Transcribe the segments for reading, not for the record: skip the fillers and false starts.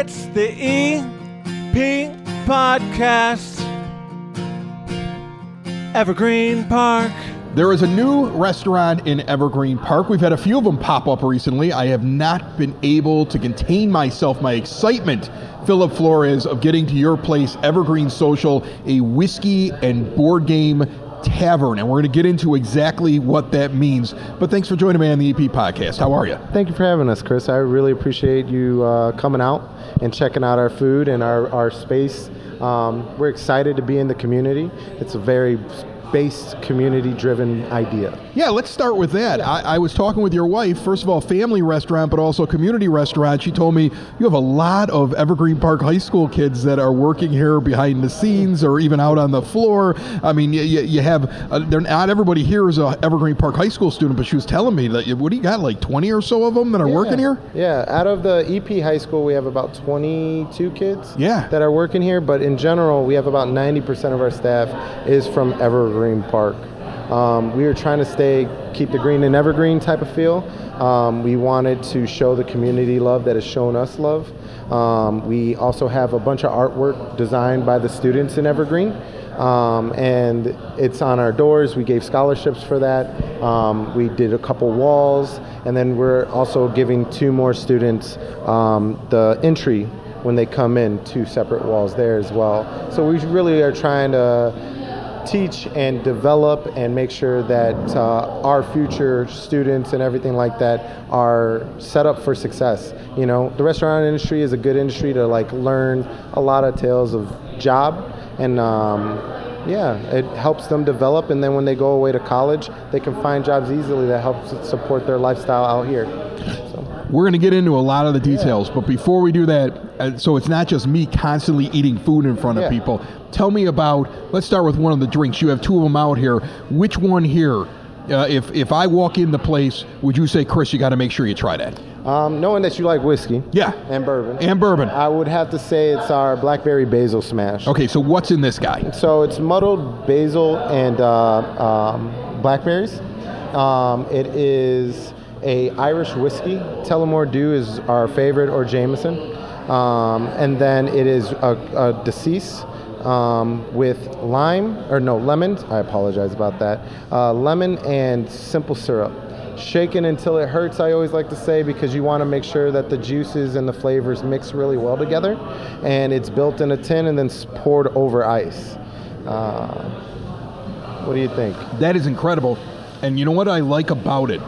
It's the EP Podcast. Evergreen Park. There is a new restaurant in Evergreen Park. We've had a few of them pop up recently. I have not been able to contain myself, my excitement, Philip Flores, of getting to your place, Evergreen Social, a whiskey and board game tavern. And we're going to get into exactly what that means. But thanks for joining me on the EP Podcast. How are you? Thank you for having us, Chris. I really appreciate you coming out and checking out our food and our space. We're excited to be in the community. It's a very based, community-driven idea. Yeah, let's start with that. I was talking with your wife, first of all, family restaurant, but also community restaurant. She told me you have a lot of Evergreen Park High School kids that are working here behind the scenes or even out on the floor. I mean, you have, not everybody here is a Evergreen Park High School student, but she was telling me that, what do you got, like 20 or so of them that are working here? Yeah, out of the EP High School, we have about 22 kids that are working here, but in general, we have about 90% of our staff is from Evergreen Park. We were trying to keep the green and evergreen type of feel. We wanted to show the community love that has shown us love. We also have a bunch of artwork designed by the students in Evergreen, and it's on our doors. We gave scholarships for that. We did a couple walls, and then we're also giving 2 more students the entry when they come in, 2 separate walls there as well. So we really are trying to teach and develop and make sure that our future students and everything like that are set up for success. You know, the restaurant industry is a good industry to learn a lot of tales of job, and it helps them develop, and then when they go away to college, they can find jobs easily that helps support their lifestyle out here. We're going to get into a lot of the details, but before we do that, so it's not just me constantly eating food in front of people. Tell me about, let's start with one of the drinks. You have 2 of them out here. Which one here, if I walk in the place, would you say, Chris, you got to make sure you try that? Knowing that you like whiskey and bourbon. I would have to say it's our blackberry basil smash. Okay, so what's in this guy? So it's muddled basil and blackberries. It is a Irish whiskey. Tullamore Dew is our favorite, or Jameson. And then it is a deceased with lemon. I apologize about that. Lemon and simple syrup. Shaken until it hurts, I always like to say, because you want to make sure that the juices and the flavors mix really well together. And it's built in a tin and then poured over ice. What do you think? That is incredible. And you know what I like about it?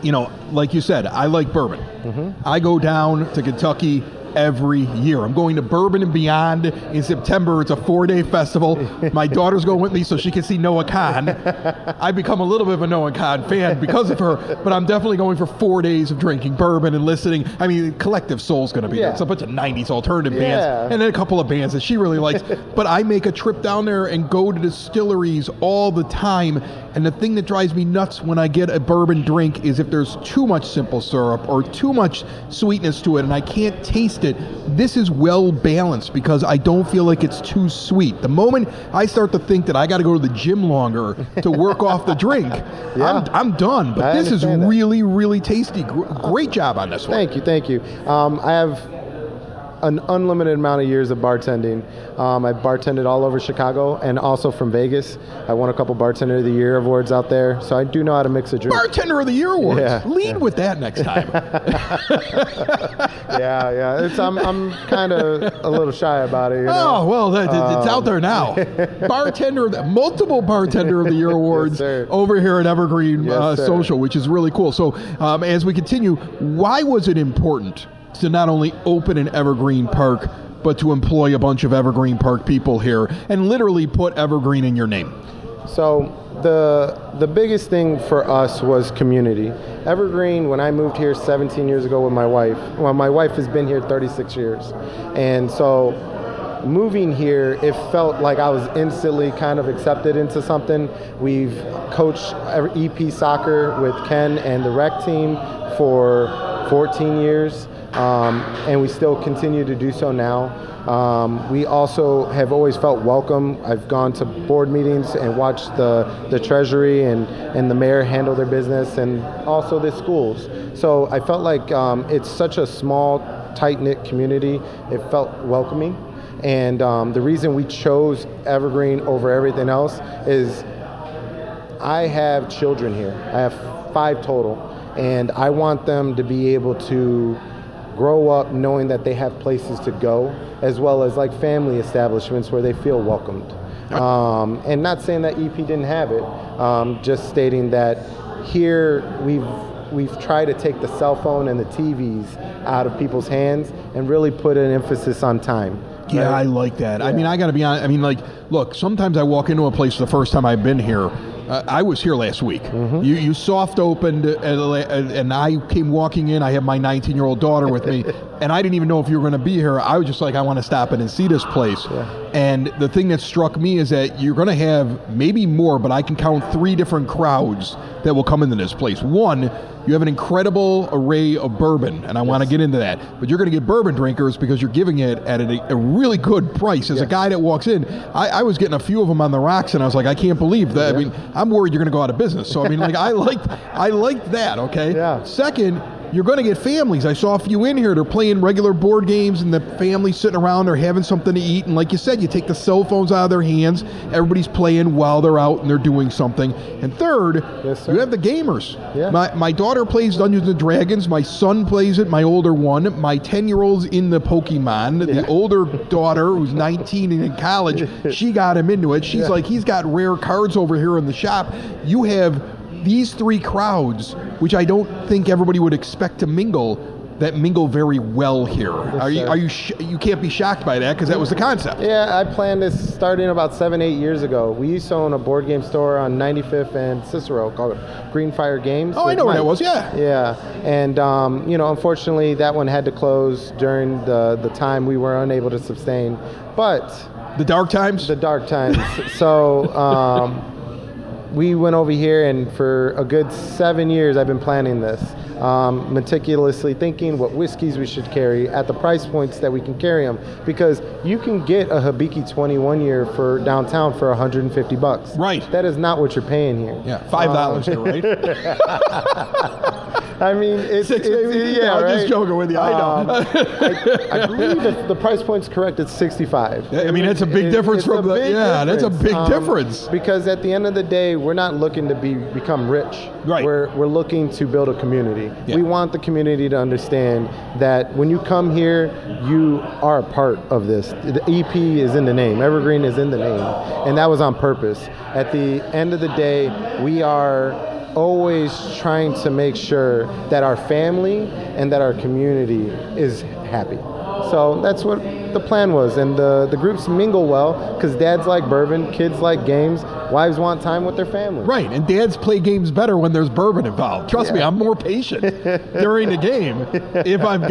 You know, like you said, I like bourbon. Mm-hmm. I go down to Kentucky every year. I'm going to Bourbon and Beyond in September. It's a 4-day festival. My daughter's going with me so she can see Noah Kahn. I've become a little bit of a Noah Kahn fan because of her, but I'm definitely going for 4 days of drinking bourbon and listening. I mean, Collective Soul's going to be there. It's a bunch of 90s alternative bands, and then a couple of bands that she really likes. But I make a trip down there and go to distilleries all the time. And the thing that drives me nuts when I get a bourbon drink is if there's too much simple syrup or too much sweetness to it and I can't taste it. This is well balanced because I don't feel like it's too sweet. The moment I start to think that I got to go to the gym longer to work off the drink, I'm done. But this is really, really tasty. Great job on this one. Thank you. I have an unlimited amount of years of bartending. I've bartended all over Chicago and also from Vegas. I won a couple Bartender of the Year awards out there, so I do know how to mix a drink. Bartender of the Year awards? Yeah. Lead with that next time. Yeah. I'm kind of a little shy about it. You know? Oh, well, it's out there now. Multiple Bartender of the Year awards over here at Evergreen Social, which is really cool. So as we continue, why was it important to not only open an Evergreen Park, but to employ a bunch of Evergreen Park people here and literally put Evergreen in your name? So the biggest thing for us was community. Evergreen, when I moved here 17 years ago with my wife, my wife has been here 36 years. And so moving here, it felt like I was instantly kind of accepted into something. We've coached EP soccer with Ken and the rec team for 14 years. And we still continue to do so now. We also have always felt welcome. I've gone to board meetings and watched the Treasury and the mayor handle their business, and also the schools. So I felt like it's such a small tight-knit community. It felt welcoming. And the reason we chose Evergreen over everything else is I have children here. I have 5 total. And I want them to be able to grow up knowing that they have places to go, as well as like family establishments where they feel welcomed. And not saying that EP didn't have it, just stating that here we've tried to take the cell phone and the TVs out of people's hands and really put an emphasis on time. Yeah, right? I like that. Yeah. I mean, I got to be honest. I mean, like, look, sometimes I walk into a place the first time I've been here. I was here last week. Mm-hmm. You soft opened, and I came walking in. I have my 19-year-old daughter with me, and I didn't even know if you were going to be here. I was just like, I want to stop in and see this place. Yeah. And the thing that struck me is that you're going to have maybe more, but I can count 3 different crowds that will come into this place. One, you have an incredible array of bourbon, and I want to get into that. But you're going to get bourbon drinkers because you're giving it at a really good price. As a guy that walks in, I was getting a few of them on the rocks, and I was like, I can't believe that. Yeah. I mean, I'm worried you're going to go out of business. So I mean, like, I liked that. Okay. Yeah. Second, you're going to get families. I saw a few in here. They're playing regular board games, and the family's sitting around. They're having something to eat. And like you said, you take the cell phones out of their hands. Everybody's playing while they're out and they're doing something. And third, you have the gamers. Yeah. My daughter plays Dungeons & Dragons. My son plays it, my older one. My 10-year-old's in the Pokemon. Yeah. The older daughter, who's 19 and in college, she got him into it. She's like, he's got rare cards over here in the shop. You have these 3 crowds, which I don't think everybody would expect to mingle, that mingle very well here. Yes, you can't be shocked by that because that was the concept. Yeah, I planned this starting about 7-8 years ago. We used to own a board game store on 95th and Cicero called Greenfire Games. Oh, I know where that was. Yeah. Yeah, and unfortunately, that one had to close during the time we were unable to sustain. But the dark times. So. We went over here, and for a good 7 years, I've been planning this, meticulously thinking what whiskeys we should carry at the price points that we can carry them, because you can get a Hibiki 21 year for downtown for $150. Right. That is not what you're paying here. Yeah, $5 here, right? I mean, it's $6, maybe. Yeah, I'm just joking with you. I know. I believe if the price point's correct, it's $65. I mean, that's a big difference from the. Yeah, that's a big difference. Because at the end of the day, we're not looking to become rich. Right. We're looking to build a community. Yeah. We want the community to understand that when you come here, you are a part of this. The EP is in the name. Evergreen is in the name, and that was on purpose. At the end of the day, we are always trying to make sure that our family and that our community is happy. So that's what the plan was. And the groups mingle well because dads like bourbon, kids like games, wives want time with their family. Right, and dads play games better when there's bourbon involved. Trust me, I'm more patient during the game if I've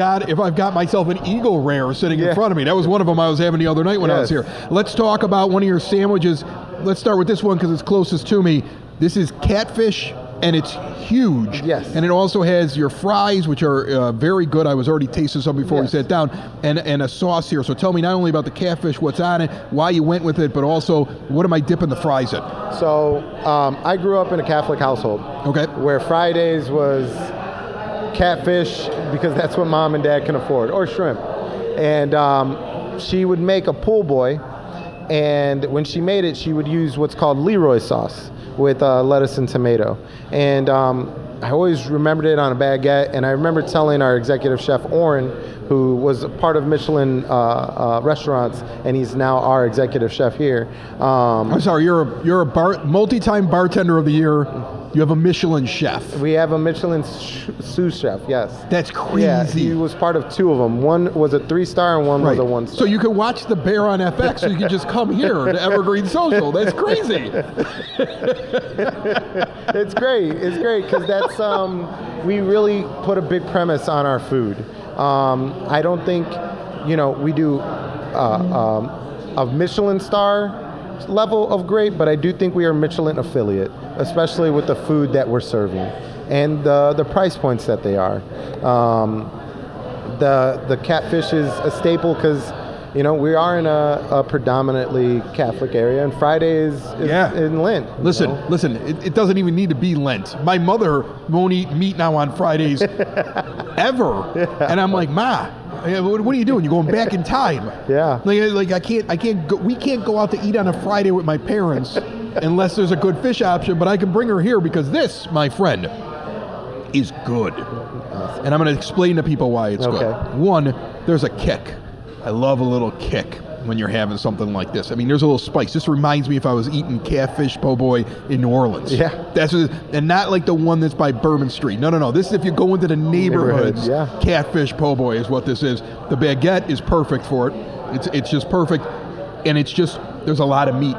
got myself an Eagle Rare sitting in front of me. That was one of them I was having the other night when I was here. Let's talk about one of your sandwiches. Let's start with this one because it's closest to me. This is catfish, and it's huge. Yes. And it also has your fries, which are very good. I was already tasting some before we sat down, and a sauce here. So tell me not only about the catfish, what's on it, why you went with it, but also what am I dipping the fries in? So I grew up in a Catholic household. Okay. Where Fridays was catfish because that's what mom and dad can afford, or shrimp. And she would make a pool boy, and when she made it, she would use what's called Leroy sauce with lettuce and tomato. And I always remembered it on a baguette, and I remember telling our executive chef, Oren, who was a part of Michelin restaurants, and he's now our executive chef here. I'm sorry, you're a multi-time bartender of the year. You have a Michelin chef. We have a Michelin sous chef, yes. That's crazy. Yeah, he was part of 2 of them. One was a 3-star and one was a 1-star. So you can watch the Bear on FX, so you can just come here to Evergreen Social. That's crazy. It's great because that's we really put a big premise on our food. I don't think we do a Michelin star level of great, but I do think we are Michelin affiliate, especially with the food that we're serving and the price points that they are. The catfish is a staple because we are in a predominantly Catholic area, and Friday is in Lent. Listen, it doesn't even need to be Lent. My mother won't eat meat now on Fridays ever. And I'm like, Ma, Yeah, what are you doing? You're going back in time. Yeah. Like I can't go. We can't go out to eat on a Friday with my parents unless there's a good fish option. But I can bring her here because this, my friend, is good. And I'm going to explain to people why it's good. One, there's a kick. I love a little kick when you're having something like this. I mean, there's a little spice. This reminds me if I was eating catfish po' boy in New Orleans. Yeah. That's what, and not like the one that's by Bourbon Street. No. This is if you go into the neighborhoods. Catfish po' boy is what this is. The baguette is perfect for it. It's just perfect, and it's just there's a lot of meat.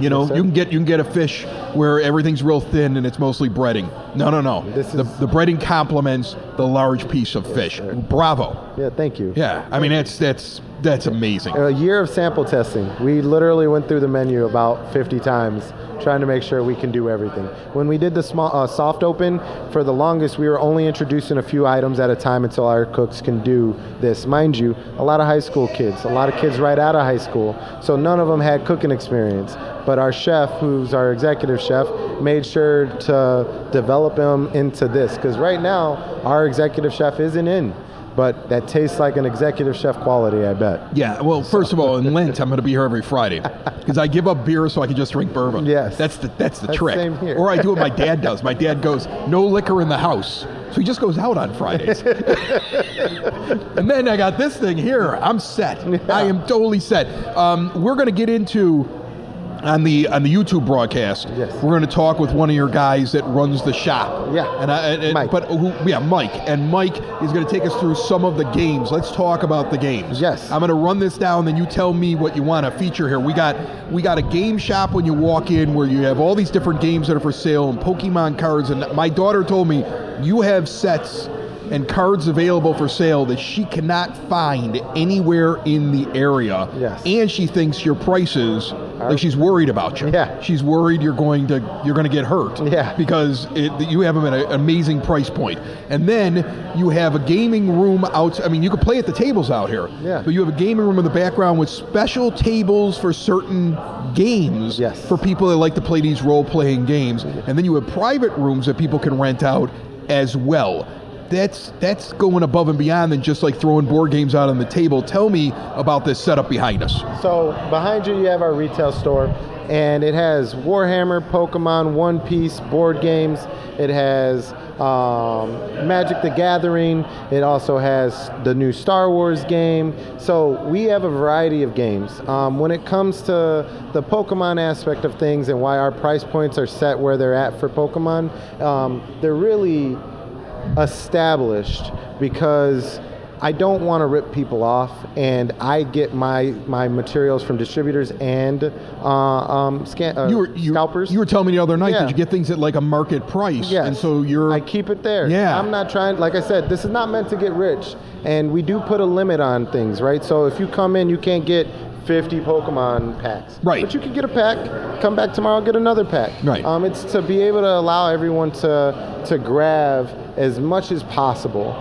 You know, you can get a fish where everything's real thin and it's mostly breading. No. The breading complements the large piece of fish. Bravo. Yeah, thank you. Yeah, I mean that's amazing. A year of sample testing. We literally went through the menu about 50 times trying to make sure we can do everything. When we did the small soft open, for the longest we were only introducing a few items at a time until our cooks can do this. Mind you, a lot of high school kids, a lot of kids right out of high school, so none of them had cooking experience. But our chef, who's our executive chef, made sure to develop them into this. Because right now, our executive chef isn't in. But that tastes like an executive chef quality, I bet. Yeah, well, first of all, in Lent, I'm going to be here every Friday. Because I give up beer so I can just drink bourbon. Yes. That's the trick. Same here. Or I do what my dad does. My dad goes, no liquor in the house. So he just goes out on Fridays. And then I got this thing here. I'm set. Yeah. I am totally set. We're going to get into... On the YouTube broadcast, we're going to talk with one of your guys that runs the shop. Yeah, Mike. Mike. And Mike is going to take us through some of the games. Let's talk about the games. Yes. I'm going to run this down, then you tell me what you want to feature here. We got a game shop when you walk in where you have all these different games that are for sale and Pokemon cards. And my daughter told me you have sets and cards available for sale that she cannot find anywhere in the area. Yes. And she thinks your prices, like she's worried about you. Yeah. She's worried you're going to get hurt. Yeah. Because you have them at an amazing price point. And then you have a gaming room out. I mean, you can play at the tables out here. Yeah. But you have a gaming room in the background with special tables for certain games. Yes. For people that like to play these role-playing games. And then you have private rooms that people can rent out as well. That's going above and beyond than just like throwing board games out on the table. Tell me about this setup behind us. So behind you have our retail store, and it has Warhammer, Pokemon, One Piece, board games. It has Magic the Gathering. It also has the new Star Wars game. So we have a variety of games. When it comes to the Pokemon aspect of things and why our price points are set where they're at for Pokemon, they're really established because I don't want to rip people off, and I get my materials from distributors and scalpers. You were telling me the other night that you get things at like a market price, and so I keep it there. Yeah, I'm not trying. Like I said, this is not meant to get rich, and we do put a limit on things, right? So if you come in, you can't get 50 Pokemon packs. Right. But you can get a pack, come back tomorrow, get another pack. Right. It's to be able to allow everyone to grab as much as possible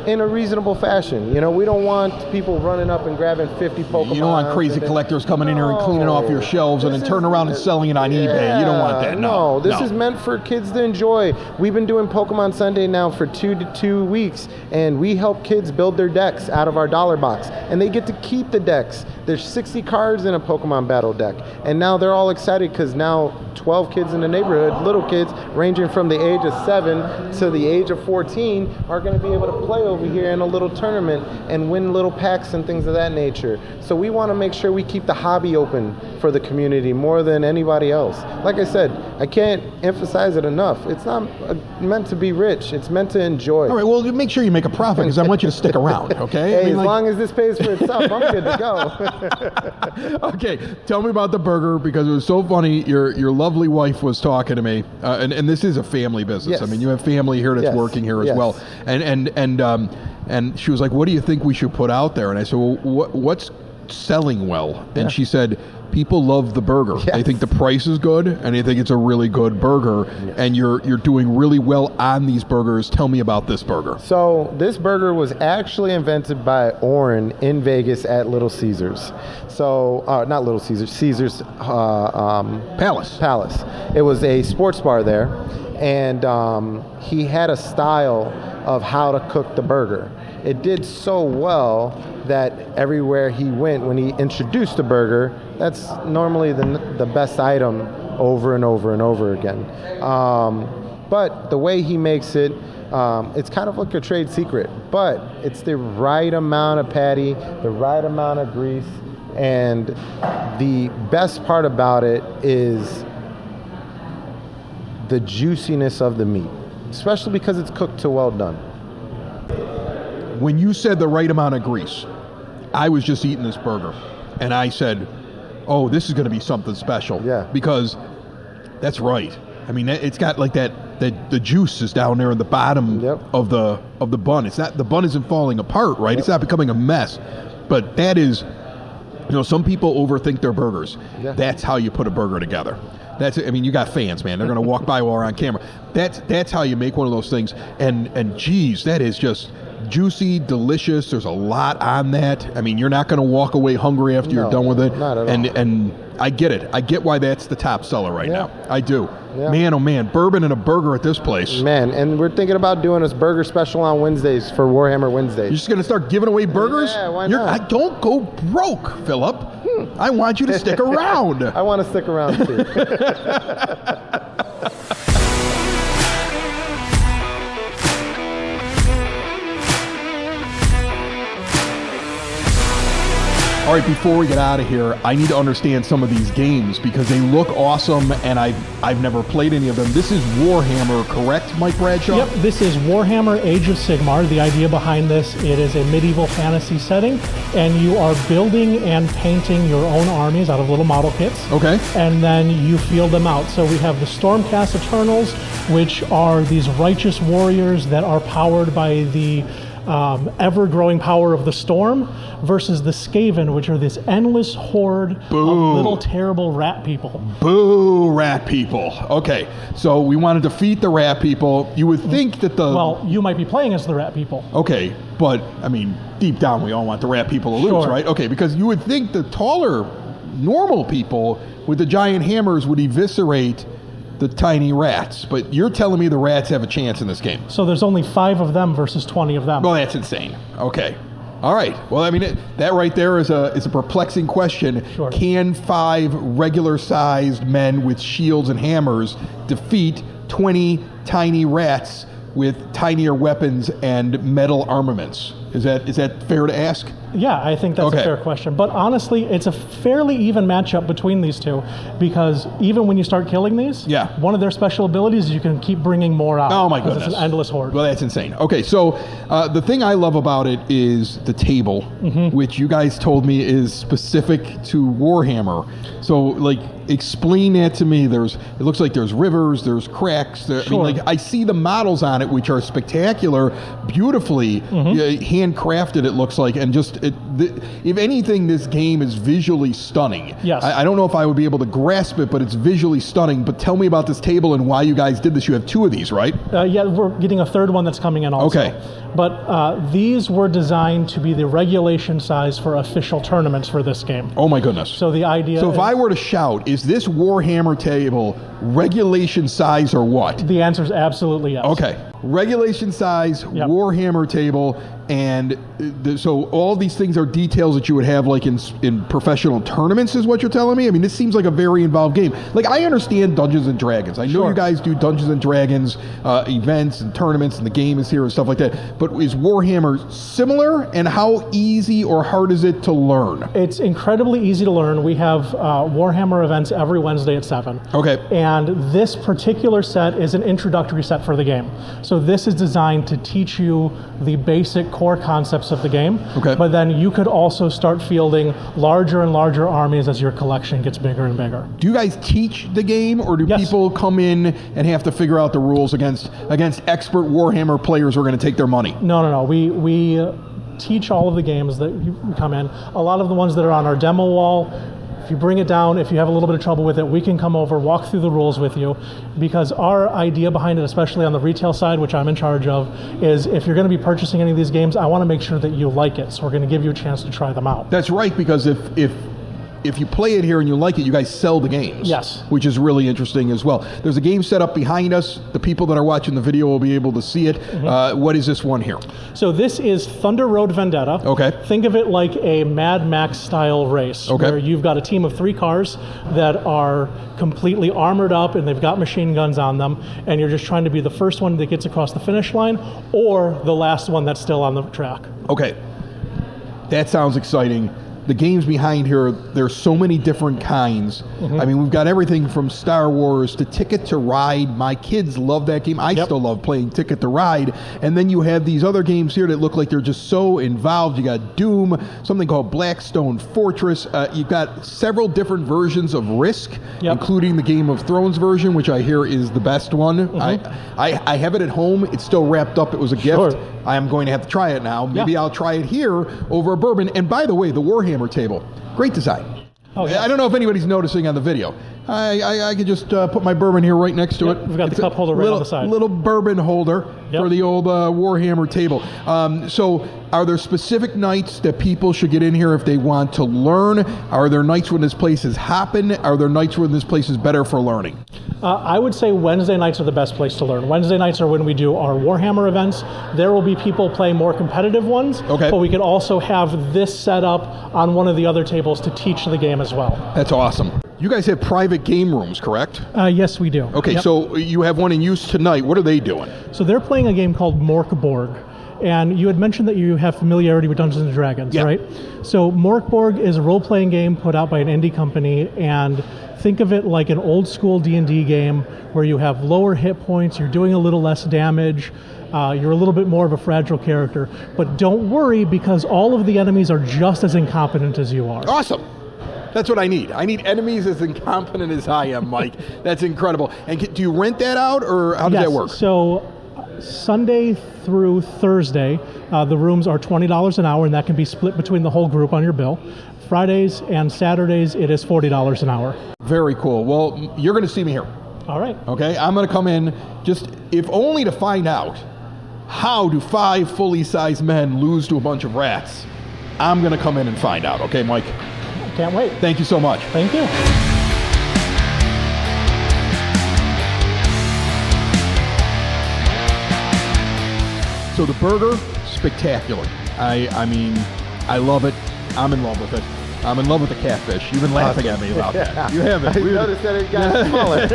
in a reasonable fashion. You know, we don't want people running up and grabbing 50 Pokemon. You don't want crazy collectors coming in here and cleaning off your shelves and then turning around and selling it on eBay. You don't want that. No, this is meant for kids to enjoy. We've been doing Pokemon Sunday now for 2 weeks, and we help kids build their decks out of our dollar box, and they get to keep the decks. There's 60 cards in a Pokemon battle deck, and now they're all excited because now 12 kids in the neighborhood, little kids ranging from the age of 7 to the age of 14, are going to be able to play over here in a little tournament and win little packs and things of that nature. So we want to make sure we keep the hobby open for the community more than anybody else. Like I said, I can't emphasize it enough. It's not meant to be rich. It's meant to enjoy. All right, well, make sure you make a profit because I want you to stick around, okay? Hey, as long as this pays for itself, I'm good to go. Okay, tell me about the burger because it was so funny. Your lovely wife was talking to me, and this is a family business. Yes. I mean, you have family here that's working here as well, and she was like, "What do you think we should put out there?" And I said, "Well, what's selling well?" And she said, people love the burger. They think the price is good, and they think it's a really good burger, and you're doing really well on these burgers. Tell me about this burger. So this burger was actually invented by Oren in Vegas at Little Caesars. So, not Little Caesars, Caesars Palace. It was a sports bar there, and he had a style of how to cook the burger. it did so well that everywhere he went, when he introduced a burger, that's normally the best item over and over and over again. But the way he makes it, it's kind of like a trade secret, but it's the right amount of patty, the right amount of grease, and the best part about it is the juiciness of the meat, especially because it's cooked to well done. When you said the right amount of grease, I was just eating this burger, and I said, oh, this is going to be something special. Yeah. Because that's right. I mean, it's got like that the juice is down there in the bottom of the bun. It's not, the bun isn't falling apart, right? Yep. It's not becoming a mess. But that is, some people overthink their burgers. Yeah. That's how you put a burger together. You got fans, man. They're going to walk by while we're on camera. That's how you make one of those things. And geez, that is just juicy, delicious. There's a lot on that. I mean, you're not going to walk away hungry after you're done with it. Not at all. And I get it. I get why that's the top seller right now. I do. Yeah. Man, oh man, bourbon and a burger at this place. Man, and we're thinking about doing this burger special on Wednesdays for Warhammer Wednesdays. You're just going to start giving away burgers? Yeah, why not? Don't go broke, Philip. I want you to stick around. I want to stick around too. All right, before we get out of here, I need to understand some of these games because they look awesome, and I've never played any of them. This is Warhammer, correct, Mike Bradshaw? Yep, this is Warhammer Age of Sigmar. The idea behind this, it is a medieval fantasy setting, and you are building and painting your own armies out of little model kits. Okay. And then you field them out. So we have the Stormcast Eternals, which are these righteous warriors that are powered by the ever-growing power of the storm, versus the Skaven, which are this endless horde of little terrible rat people. Boo, rat people. Okay, so we want to defeat the rat people. You would think that Well, you might be playing as the rat people. Okay, but, I mean, deep down we all want the rat people to lose, right? Okay, because you would think the taller, normal people with the giant hammers would eviscerate the tiny rats, but you're telling me the rats have a chance in this game. So there's only 5 of them versus 20 of them. Well, that's insane. Okay. All right. Well, I mean, that right there is a perplexing question. Sure. Can 5 regular-sized men with shields and hammers defeat 20 tiny rats with tinier weapons and metal armaments? Is that fair to ask? Yeah, I think that's a fair question. But honestly, it's a fairly even matchup between these two, because even when you start killing these, one of their special abilities is you can keep bringing more out. Oh my goodness. It's an endless horde. Well, that's insane. Okay, so the thing I love about it is the table, which you guys told me is specific to Warhammer. So, like, explain that to me. It looks like there's rivers, there's cracks. I mean, like, I see the models on it, which are spectacular, beautifully handcrafted, it looks like, and just, if anything, this game is visually stunning. Yes. I don't know if I would be able to grasp it, but it's visually stunning. But tell me about this table and why you guys did this. You have 2 of these, right? Yeah, we're getting a 3rd one that's coming in also. Okay. But these were designed to be the regulation size for official tournaments for this game. Oh my goodness. So the idea So if I were to shout, is this Warhammer table regulation size or what? The answer is absolutely yes. Okay. Regulation size, Warhammer table, and so all these things are details that you would have like in professional tournaments is what you're telling me? I mean, this seems like a very involved game. Like, I understand Dungeons and Dragons. I know you guys do Dungeons and Dragons events and tournaments, and the game is here and stuff like that. But is Warhammer similar, and how easy or hard is it to learn? It's incredibly easy to learn. We have Warhammer events every Wednesday at 7. Okay. And this particular set is an introductory set for the game. So this is designed to teach you the basic core concepts of the game. Okay. But then you could also start fielding larger and larger armies as your collection gets bigger and bigger. Do you guys teach the game, or do people come in and have to figure out the rules against expert Warhammer players who are going to take their money? No. We teach all of the games that you come in. A lot of the ones that are on our demo wall, if you bring it down, if you have a little bit of trouble with it, we can come over, walk through the rules with you, because our idea behind it, especially on the retail side, which I'm in charge of, is if you're going to be purchasing any of these games, I want to make sure that you like it. So we're going to give you a chance to try them out. That's right, because if if you play it here and you like it, you guys sell the games. Yes. Which is really interesting as well. There's a game set up behind us. The people that are watching the video will be able to see it. What is this one here? So this is Thunder Road Vendetta. Okay. Think of it like a Mad Max style race, where you've got a team of 3 cars that are completely armored up and they've got machine guns on them, and you're just trying to be the first one that gets across the finish line or the last one that's still on the track. Okay. That sounds exciting. The games behind here, there's so many different kinds. I mean, we've got everything from Star Wars to Ticket to Ride. My kids love that game. I still love playing Ticket to Ride. And then you have these other games here that look like they're just so involved. You got Doom, something called Blackstone Fortress. You've got several different versions of Risk, including the Game of Thrones version, which I hear is the best one. I have it at home. It's still wrapped up. It was a gift. I am going to have to try it now. Maybe I'll try it here over a bourbon. And by the way, the Warhammer table, great design. I don't know if anybody's noticing on the video. I could just put my bourbon here right next to it. We've got the cup holder right on the side. Little bourbon holder for the old Warhammer table. So are there specific nights that people should get in here if they want to learn? Are there nights when this place is hopping? Are there nights when this place is better for learning? I would say Wednesday nights are the best place to learn. Wednesday nights are when we do our Warhammer events. There will be people playing more competitive ones, but we could also have this set up on one of the other tables to teach the game as well. That's awesome. You guys have private game rooms, correct? Yes, we do. Okay, so you have one in use tonight. What are they doing? So they're playing a game called Morkborg. And you had mentioned that you have familiarity with Dungeons & Dragons, right? So Morkborg is a role-playing game put out by an indie company, and think of it like an old-school D&D game where you have lower hit points, you're doing a little less damage, you're a little bit more of a fragile character. But don't worry, because all of the enemies are just as incompetent as you are. Awesome. That's what I need. I need enemies as incompetent as I am, Mike. That's incredible. And do you rent that out, or how does that work? So Sunday through Thursday, the rooms are $20 an hour, and that can be split between the whole group on your bill. Fridays and Saturdays, it is $40 an hour. Very cool. Well, you're going to see me here. All right. Okay, I'm going to come in just, if only to find out, how do 5 fully sized men lose to a bunch of rats? I'm going to come in and find out. Okay, Mike? Can't wait. Thank you so much. Thank you. So the burger, spectacular. I mean, I love it. I'm in love with it. I'm in love with the catfish. You've been laughing at me about that. You haven't. I noticed that it got smaller.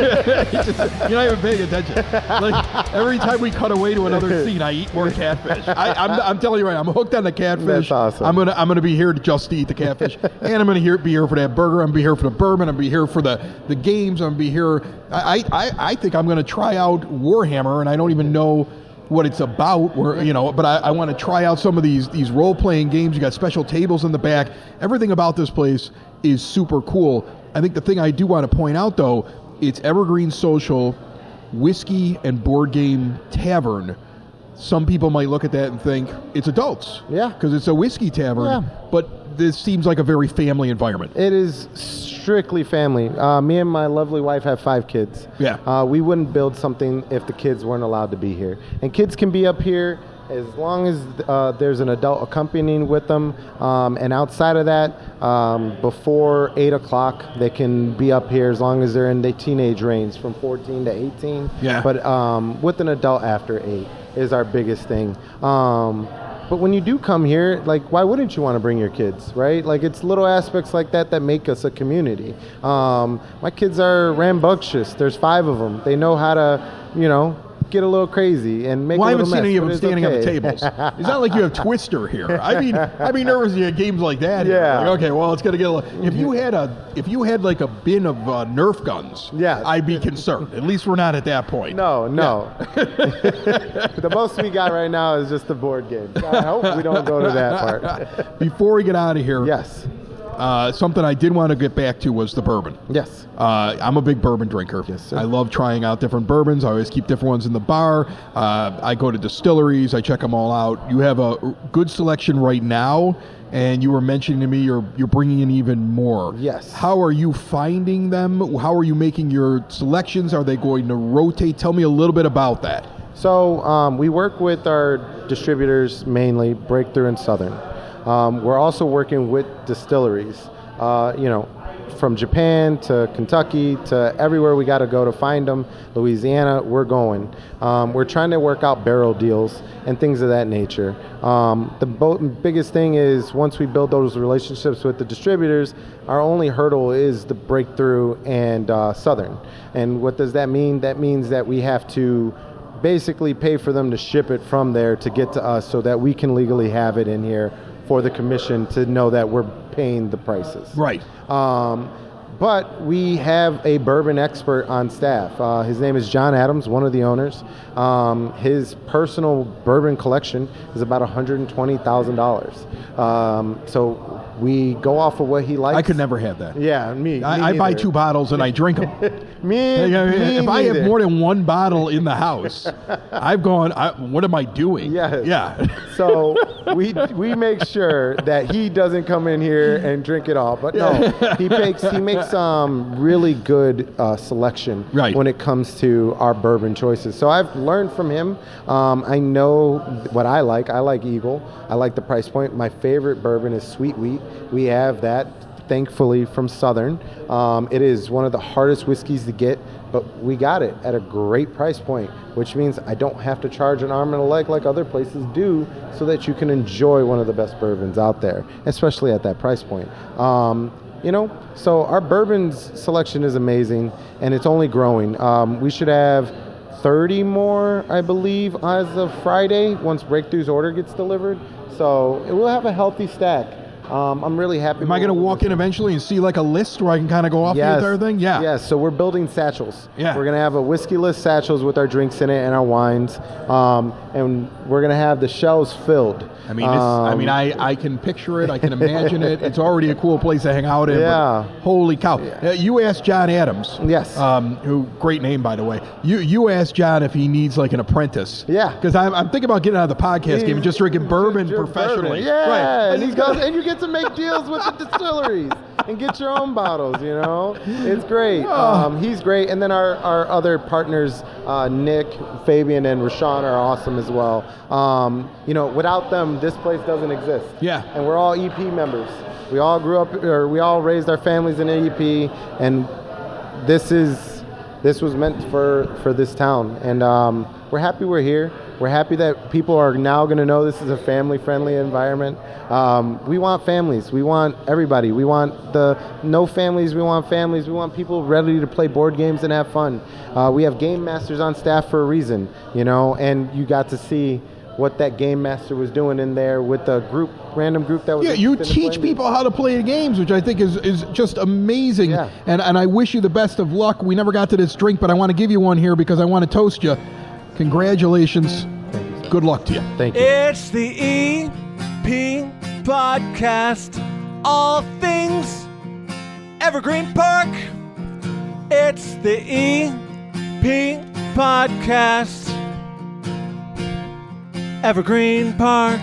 You're not even paying attention. Like, every time we cut away to another scene, I eat more catfish. I'm telling you right, I'm hooked on the catfish. That's awesome. I'm gonna be here just to eat the catfish, and I'm gonna be here for that burger. I'm gonna be here for the bourbon. I'm gonna be here for the games. I'm gonna be here. I think I'm gonna try out Warhammer, and I don't even know what it's about, but I want to try out some of these role-playing games. You got special tables in the back. Everything about this place is super cool. I think the thing I do want to point out, though, it's Evergreen Social, Whiskey and Board Game Tavern. Some people might look at that and think it's adults. Yeah. Because it's a whiskey tavern. But this seems like a very family environment. It is strictly family. Me and my lovely wife have 5 kids. Yeah. We wouldn't build something if the kids weren't allowed to be here. And kids can be up here as long as there's an adult accompanying with them. And outside of that, before 8 o'clock, they can be up here as long as they're in the teenage range from 14 to 18. Yeah. But with an adult after 8 is our biggest thing. But when you do come here, like, why wouldn't you want to bring your kids, right? Like, it's little aspects like that that make us a community. My kids are rambunctious. There's 5 of them. They know how to, get a little crazy and make a little mess. Well, I haven't seen any of them standing on the tables. It's not like you have Twister here. I'd be nervous if you had games like that. Yeah. Like, okay, well, it's gonna get a little. If you had like a bin of Nerf guns, I'd be concerned. At least we're not at that point. No. The most we got right now is just the board games. I hope we don't go to that part. Before we get out of here, yes. Something I did want to get back to was the bourbon. Yes. I'm a big bourbon drinker. Yes, sir. I love trying out different bourbons. I always keep different ones in the bar. I go to distilleries. I check them all out. You have a good selection right now, and you were mentioning to me you're bringing in even more. Yes. How are you finding them? How are you making your selections? Are they going to rotate? Tell me a little bit about that. So we work with our distributors mainly, Breakthrough and Southern. We're also working with distilleries. from Japan to Kentucky to everywhere we got to go to find them. Louisiana, we're going. We're trying to work out barrel deals and things of that nature. The biggest thing is once we build those relationships with the distributors, our only hurdle is the breakthrough and Southern. And what does that mean? That means that we have to basically pay for them to ship it from there to get to us so that we can legally have it in here for the commission to know that we're paying the prices. Right. But we have a bourbon expert on staff. His name is John Adams, one of the owners. His personal bourbon collection is about $120,000. So we go off of what he likes. I could never have that. Yeah, me I buy 2 bottles and I drink them. If I have more than 1 bottle in the house, I've gone, what am I doing? Yes. Yeah. So we make sure that he doesn't come in here and drink it all. But no, he makes really good selection when it comes to our bourbon choices. So I've learned from him. I know what I like. I like Eagle. I like the price point. My favorite bourbon is Sweet Wheat. We have that, thankfully, from Southern. It is one of the hardest whiskeys to get, but we got it at a great price point, which means I don't have to charge an arm and a leg like other places do so that you can enjoy one of the best bourbons out there, especially at that price point. So our bourbons selection is amazing, and it's only growing. We should have 30 more, I believe, as of Friday, once Breakthrough's order gets delivered. So we'll have a healthy stack. I'm really happy. Am I going to walk in eventually and see like a list where I can kind of go off the entire thing? Yeah. Yes. So we're building satchels. Yeah. We're going to have a whiskey list satchels with our drinks in it and our wines. And we're going to have the shelves filled. I mean, I can picture it. I can imagine it. It's already a cool place to hang out in. Yeah. But holy cow. You asked John Adams. Yes. Who, great name, by the way. You asked John if he needs like an apprentice. Yeah. Because I'm thinking about getting out of the podcast game and just drinking bourbon professionally. Yeah. Right. And you get to make deals with the distilleries and get your own bottles, It's great. He's great. And then our other partners, Nick, Fabian, and Rashawn are awesome as well. Without them, this place doesn't exist. Yeah. And we're all EP members. We all grew up, or we all raised our families in EP, and this was meant for this town. And we're happy we're here. We're happy that people are now going to know this is a family-friendly environment. We want families. We want everybody. We want no families. We want families. We want people ready to play board games and have fun. We have game masters on staff for a reason, and you got to see what that game master was doing in there with the random group that was. Yeah, you teach people how to play the games, which I think is just amazing. Yeah. And I wish you the best of luck. We never got to this drink, but I want to give you one here because I want to toast you. Congratulations. Good luck to you. Thank you. It's the EP Podcast. All things Evergreen Park. It's the EP Podcast. Evergreen Park.